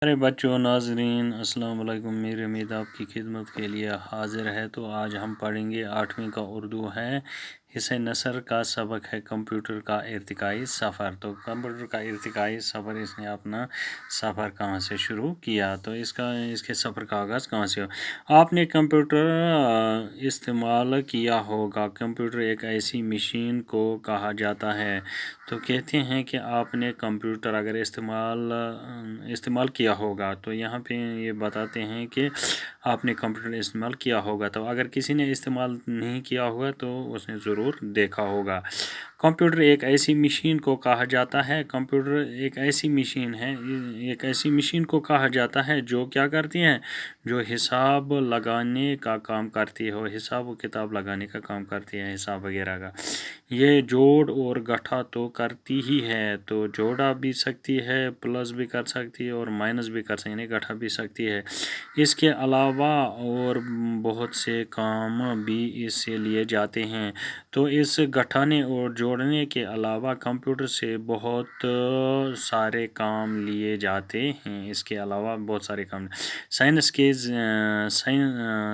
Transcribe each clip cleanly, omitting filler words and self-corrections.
ارے بچوں ناظرین السلام علیکم، میری امید آپ کی خدمت کے لیے حاضر ہے۔ تو آج ہم پڑھیں گے 8ویں کا اردو ہے حصہ نثر کا سبق ہے کمپیوٹر کا ارتقائی سفر۔ تو کمپیوٹر کا ارتقائی سفر، اس نے اپنا سفر کہاں سے شروع کیا، تو اس کے سفر کا آغاز کہاں سے ہو۔ آپ نے کمپیوٹر استعمال کیا ہوگا۔ کمپیوٹر ایک ایسی مشین کو کہا جاتا ہے۔ تو کہتے ہیں کہ آپ نے کمپیوٹر اگر استعمال کیا ہوگا، تو یہاں پہ یہ بتاتے ہیں کہ آپ نے کمپیوٹر استعمال کیا ہوگا۔ تو اگر کسی نے استعمال نہیں کیا ہوگا تو اس نے ضرور دیکھا ہوگا۔ کمپیوٹر ایک ایسی مشین کو کہا جاتا ہے۔ کمپیوٹر ایک ایسی مشین کو کہا جاتا ہے جو کیا کرتی ہے، جو حساب لگانے کا کام کرتی ہو، حساب و کتاب لگانے کا کام کرتی ہے، حساب وغیرہ کا۔ یہ جوڑ اور گٹھا تو کرتی ہی ہے، تو جوڑا بھی سکتی ہے، پلس بھی کر سکتی ہے اور مائنس بھی کر سکتی ہے، یعنی گٹھا بھی سکتی ہے۔ اس کے علاوہ اور بہت سے کام بھی اس سے لیے جاتے ہیں۔ تو اس گٹھانے اور جوڑنے کے علاوہ کمپیوٹر سے بہت سارے کام لیے جاتے ہیں۔ اس کے علاوہ بہت سارے کام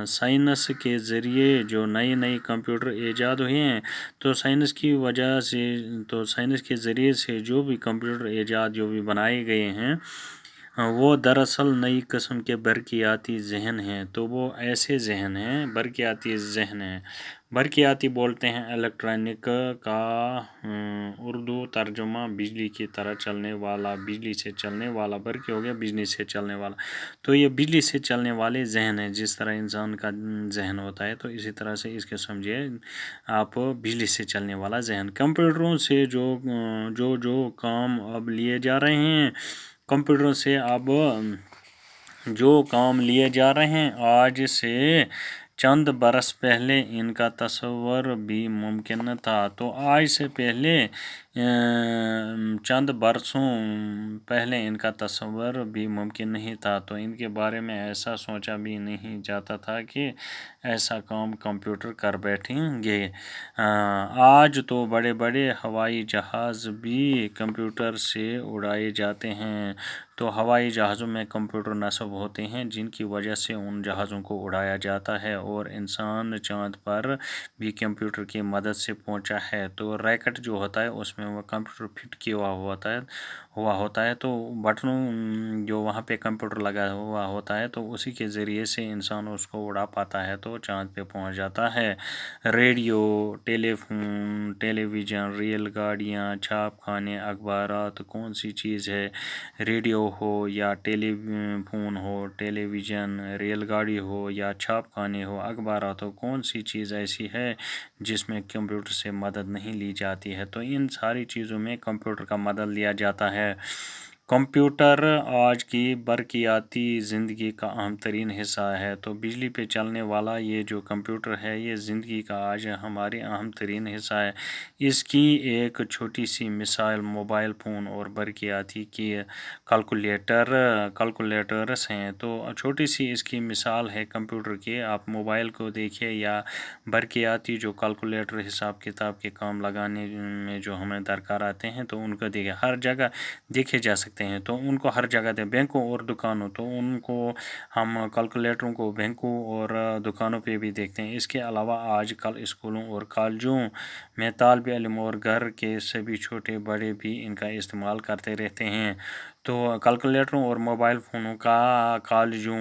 سائنس کے ذریعے جو نئے کمپیوٹر ایجاد ہوئے ہیں، تو سائنس کے ذریعے سے جو بھی کمپیوٹر ایجاد جو بھی بنائے گئے ہیں، وہ دراصل نئی قسم کے برقیاتی ذہن ہیں۔ تو وہ ایسے ذہن ہیں، برقیاتی ذہن ہیں۔ برقیاتی بولتے ہیں الیکٹرانک کا اردو ترجمہ بجلی کی طرح چلنے والا، بجلی سے چلنے والا۔ برقی ہو گیا بجلی سے چلنے والا۔ تو یہ بجلی سے چلنے والے ذہن ہیں، جس طرح انسان کا ذہن ہوتا ہے، تو اسی طرح سے اس کے سمجھے آپ بجلی سے چلنے والا ذہن۔ کمپیوٹروں سے جو کام اب لیے جا رہے ہیں، کمپیوٹروں سے اب جو کام لیے جا رہے ہیں، آج سے چند برس پہلے ان کا تصور بھی ممکن نہ تھا۔ تو آج سے پہلے چند برسوں پہلے ان کا تصور بھی ممکن نہیں تھا۔ تو ان کے بارے میں ایسا سوچا بھی نہیں جاتا تھا کہ ایسا کام کمپیوٹر کر بیٹھیں گے۔ آج تو بڑے بڑے ہوائی جہاز بھی کمپیوٹر سے اڑائے جاتے ہیں۔ تو ہوائی جہازوں میں کمپیوٹر نصب ہوتے ہیں، جن کی وجہ سے ان جہازوں کو اڑایا جاتا ہے، اور انسان چاند پر بھی کمپیوٹر کی مدد سے پہنچا ہے۔ تو ریکٹ جو ہوتا ہے، اس میں وہ کمپیوٹر فٹ کیا ہوا ہوتا ہے، تو بٹنوں جو وہاں پہ کمپیوٹر لگا ہوا ہوتا ہے، تو اسی کے ذریعے سے انسان اس کو اڑا پاتا ہے، تو چاند پہ پہنچ جاتا ہے۔ ریڈیو، ٹیلی فون، ٹیلی ویژن، ریل گاڑیاں، چھاپ خانے، اخبارات کون سی چیز ہے؟ ریڈیو ہو یا ٹیلی فون ہو، ٹیلی ویژن، ریل گاڑی ہو یا چھاپ خانے ہو، اخبارات ہو، کون سی چیز ایسی ہے جس میں کمپیوٹر سے مدد نہیں لی جاتی ہے؟ تو ان ساری چیزوں میں کمپیوٹر کا مدد لیا جاتا ہے۔ کمپیوٹر آج کی برقیاتی زندگی کا اہم ترین حصہ ہے۔ تو بجلی پہ چلنے والا یہ جو کمپیوٹر ہے، یہ زندگی کا آج ہمارے اہم ترین حصہ ہے۔ اس کی ایک چھوٹی سی مثال موبائل فون اور برقیاتی کی کیلکولیٹرز ہیں۔ تو چھوٹی سی اس کی مثال ہے کمپیوٹر کی۔ آپ موبائل کو دیکھیے یا برقیاتی جو کیلکولیٹر حساب کتاب کے کام لگانے میں جو ہمیں درکار آتے ہیں، تو ان کو دیکھیں، ہر جگہ دیکھے جا سکتے ہیں۔ تو ان کو ہر جگہ بینکوں اور دکانوں، تو ان کو ہم کیلکولیٹروں کو بینکوں اور دکانوں پہ بھی دیکھتے ہیں۔ اس کے علاوہ آج کل اسکولوں اور کالجوں میں طالب علم اور گھر کے سبھی چھوٹے بڑے بھی ان کا استعمال کرتے رہتے ہیں۔ تو کیلکولیٹروں اور موبائل فونوں کا کالجوں،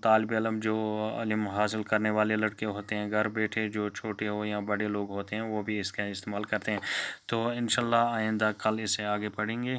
طالب علم جو علم حاصل کرنے والے لڑکے ہوتے ہیں، گھر بیٹھے جو چھوٹے ہو یا بڑے لوگ ہوتے ہیں، وہ بھی اس کا استعمال کرتے ہیں۔ تو انشاءاللہ آئندہ کل اسے آگے پڑھیں گے۔